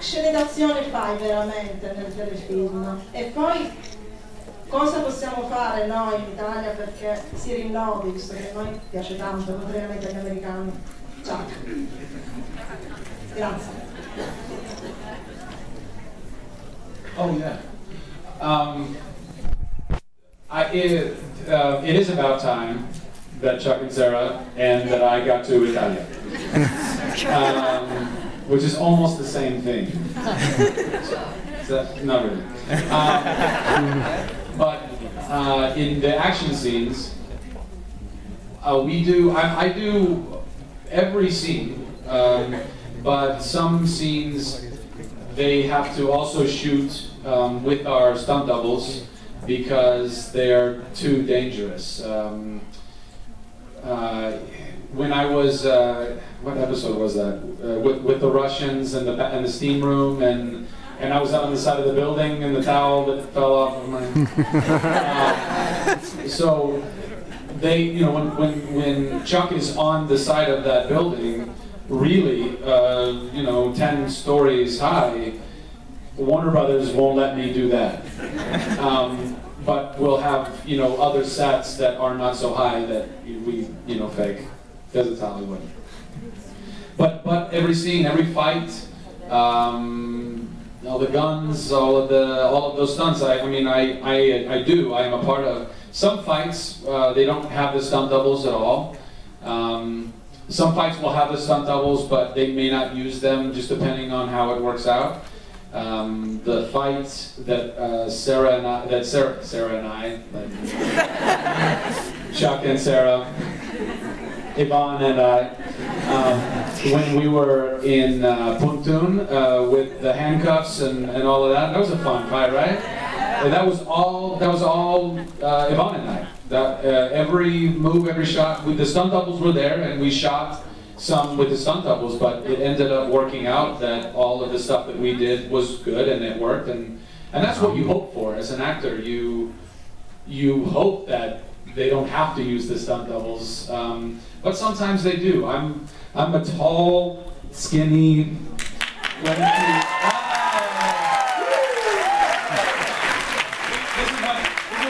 scene d'azione fai veramente nel telefilm? E poi cosa possiamo fare noi in Italia perché si rinnovi, visto che a noi piace tanto, contrariamente agli americani? Ciao. Grazie. Oh yeah. It is about time that Chuck and Sarah and that I got to Italia, which is almost the same thing. Not really. But in the action scenes, I do every scene, but some scenes they have to also shoot with our stunt doubles because they're too dangerous. When I was, what episode was that? With the Russians and the steam room, and I was out on the side of the building and the towel that fell off of my. So they, you know, when Chuck is on the side of that building, really, you know, 10 stories high, Warner Brothers won't let me do that. But we'll have, you know, other sets that are not so high that we, you know, fake, because it's Hollywood. But every scene, every fight, all the guns, all of those stunts. I mean, I am a part of. Some fights they don't have the stunt doubles at all. Some fights will have the stunt doubles, but they may not use them, just depending on how it works out. The fight that Sarah and I, Chuck and Sarah, Yvonne and I, when we were in Puntun with the handcuffs and all of that was a fun fight, right? And that was all Yvonne and I. Every move, every shot, the stunt doubles were there, and we shot some with the stunt doubles, but it ended up working out that all of the stuff that we did was good and it worked, and that's what you hope for as an actor. You hope that they don't have to use the stunt doubles, but sometimes they do. I'm a tall, skinny, this is what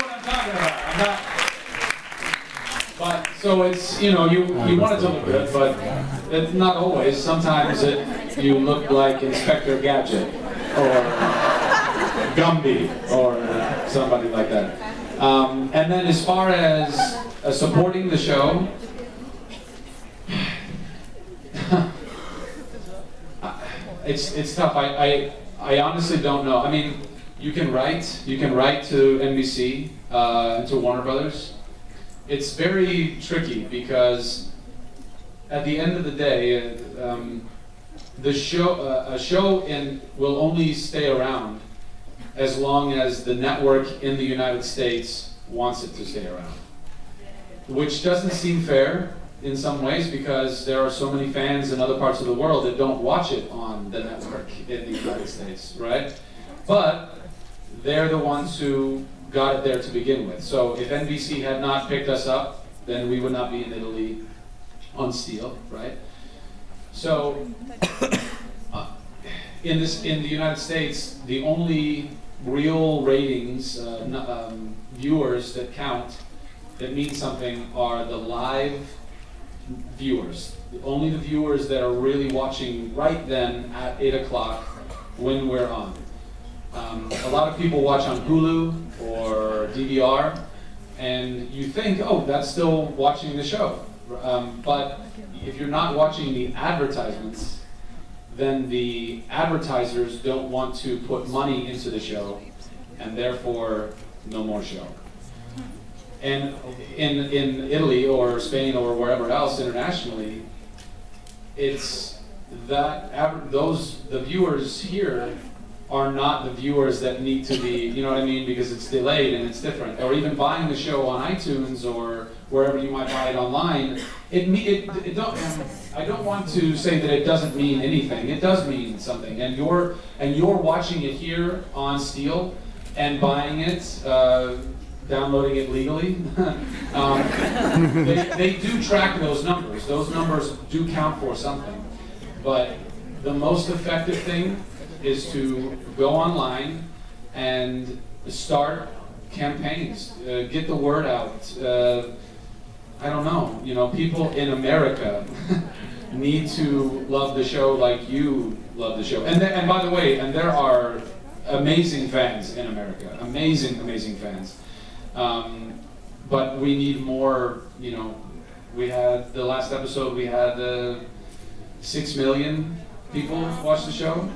I'm talking about. I'm not. But so it's, you know, you want it to look good, but it's not always. Sometimes you look like Inspector Gadget or Gumby or somebody like that. And then as far as supporting the show, it's tough. I honestly don't know. I mean, you can write to NBC, to Warner Brothers. It's very tricky because at the end of the day, a show will only stay around as long as the network in the United States wants it to stay around, which doesn't seem fair in some ways because there are so many fans in other parts of the world that don't watch it on the network in the United States, right? But they're the ones who got it there to begin with. So if NBC had not picked us up, then we would not be in Italy on Steel, right? So in the United States, the only real ratings, viewers that count, that mean something, are the live viewers. Only the viewers that are really watching right then at 8 o'clock when we're on. A lot of people watch on Hulu or DVR, and you think, oh, that's still watching the show. But if you're not watching the advertisements, then the advertisers don't want to put money into the show, and therefore, no more show. And in Italy or Spain or wherever else internationally, it's that the viewers here are not the viewers that need to be, you know what I mean, because it's delayed and it's different. Or even buying the show on iTunes or wherever you might buy it online. I don't want to say that it doesn't mean anything. It does mean something. And you're watching it here on Steel and buying it, downloading it legally. They do track those numbers. Those numbers do count for something. But the most effective thing is to go online and start campaigns, get the word out. I don't know, you know, people in America need to love the show like you love the show. And by the way, and there are amazing fans in America, amazing, amazing fans. But we need more, you know, we had, the last episode we had 6 million people watch the show.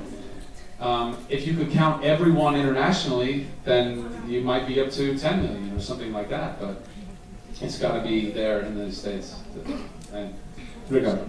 If you could count everyone internationally, then you might be up to 10 million or something like that, but it's got to be there in the States. And Ricardo.